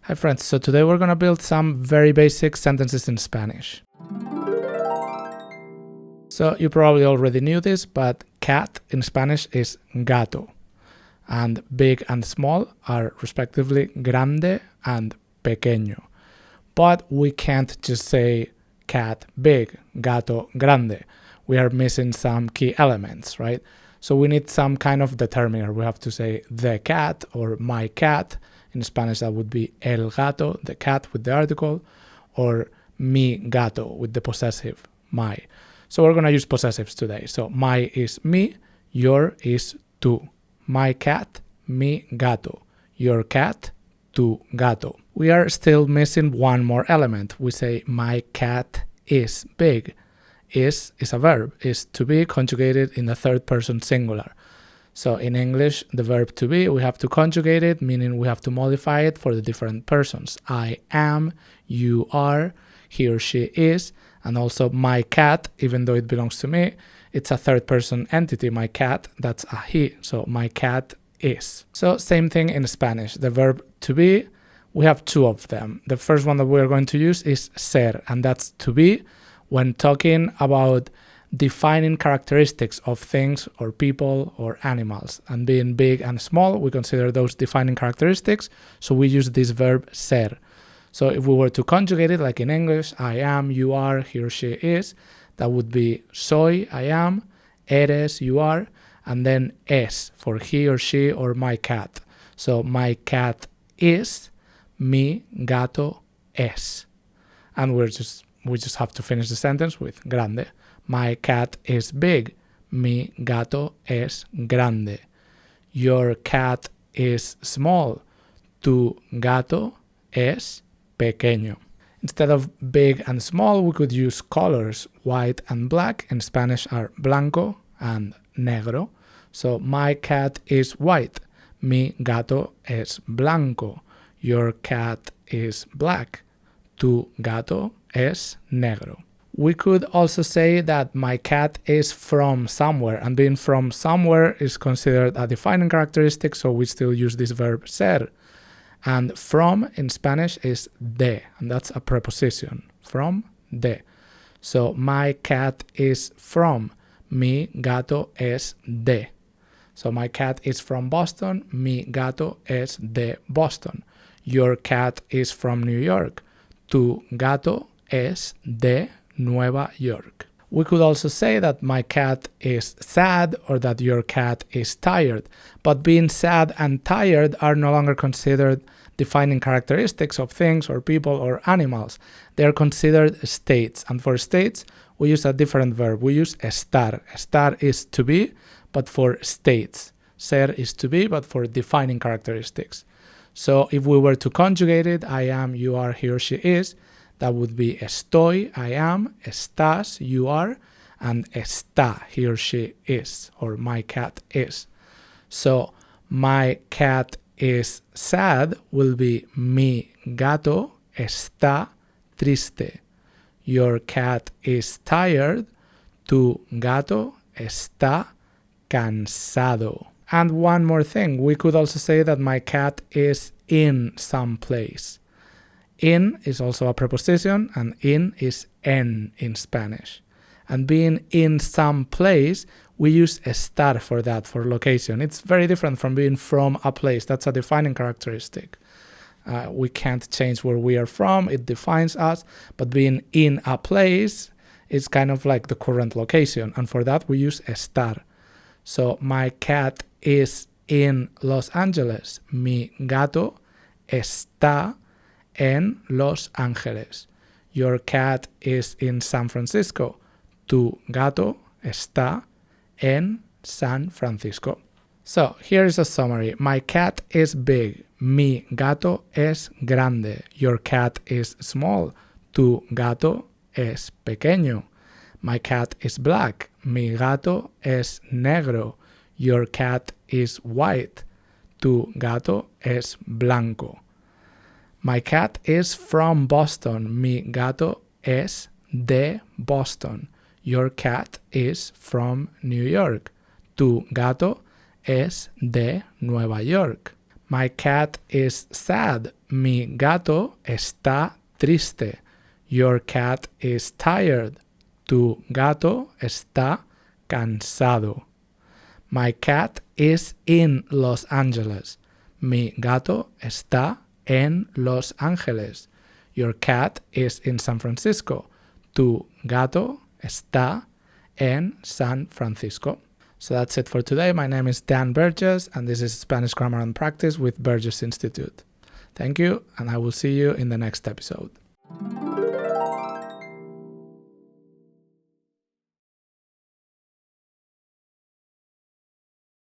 Hi friends, so today we're gonna build some very basic sentences in Spanish. So you probably already knew this, but cat in Spanish is gato, and big and small are respectively grande and pequeño. But we can't just say cat big, gato grande. We are missing some key elements, right? So we need some kind of determiner. We have to say the cat or my cat. In Spanish, that would be el gato, the cat with the article, or mi gato with the possessive, my. So we're going to use possessives today. So my is mi, your is tu. My cat, mi gato. Your cat, tu gato. We are still missing one more element. We say my cat is big. Is a verb, is to be conjugated in the third person singular. So in English, the verb to be, we have to conjugate it, meaning we have to modify it for the different persons. I am, you are, he or she is, and also my cat, even though it belongs to me, it's a third person entity, my cat, that's a he, so my cat is. So same thing in Spanish, the verb to be, we have two of them. The first one that we're going to use is ser, and that's to be when talking about defining characteristics of things or people or animals. And being big and small, we consider those defining characteristics, so we use this verb ser. So if we were to conjugate it like in English, I am, you are, he or she is, that would be soy, I am, eres, you are, and then es for he or she or my cat. So my cat is, mi gato es. And we just have to finish the sentence with grande. My cat is big. Mi gato es grande. Your cat is small. Tu gato es pequeño. Instead of big and small, we could use colors. White and black in Spanish are blanco and negro. So my cat is white. Mi gato es blanco. Your cat is black. Tu gato es negro. We could also say that my cat is from somewhere, and being from somewhere is considered a defining characteristic, so we still use this verb ser. And from in Spanish is de, and that's a preposition. From, de. So my cat is from. Mi gato es de. So my cat is from Boston. Mi gato es de Boston. Your cat is from New York. Tu gato es de Nueva York. We could also say that my cat is sad or that your cat is tired, but being sad and tired are no longer considered defining characteristics of things or people or animals. They are considered states, and for states we use a different verb. We use estar. Estar is to be, but for states. Ser is to be, but for defining characteristics. So if we were to conjugate it, I am, you are, he or she is, that would be estoy, I am, estás, you are, and está, he or she is, or my cat is. So my cat is sad will be mi gato está triste. Your cat is tired. Tu gato está cansado. And one more thing, we could also say that my cat is in some place. In is also a preposition, and in is en in Spanish. And being in some place, we use estar for that, for location. It's very different from being from a place. That's a defining characteristic. We can't change where we are from. It defines us. But being in a place is kind of like the current location. And for that, we use estar. So my cat is in Los Angeles. Mi gato está en Los Ángeles. Your cat is in San Francisco. Tu gato está en San Francisco. So here is a summary. My cat is big. Mi gato es grande. Your cat is small. Tu gato es pequeño. My cat is black. Mi gato es negro. Your cat is white. Tu gato es blanco. My cat is from Boston. Mi gato es de Boston. Your cat is from New York. Tu gato es de Nueva York. My cat is sad. Mi gato está triste. Your cat is tired. Tu gato está cansado. My cat is in Los Angeles. Mi gato está en Los Ángeles. Your cat is in San Francisco. Tu gato está en San Francisco. So that's it for today. My name is Dan Burgess, and this is Spanish Grammar and Practice with Burgess Institute. Thank you, and I will see you in the next episode.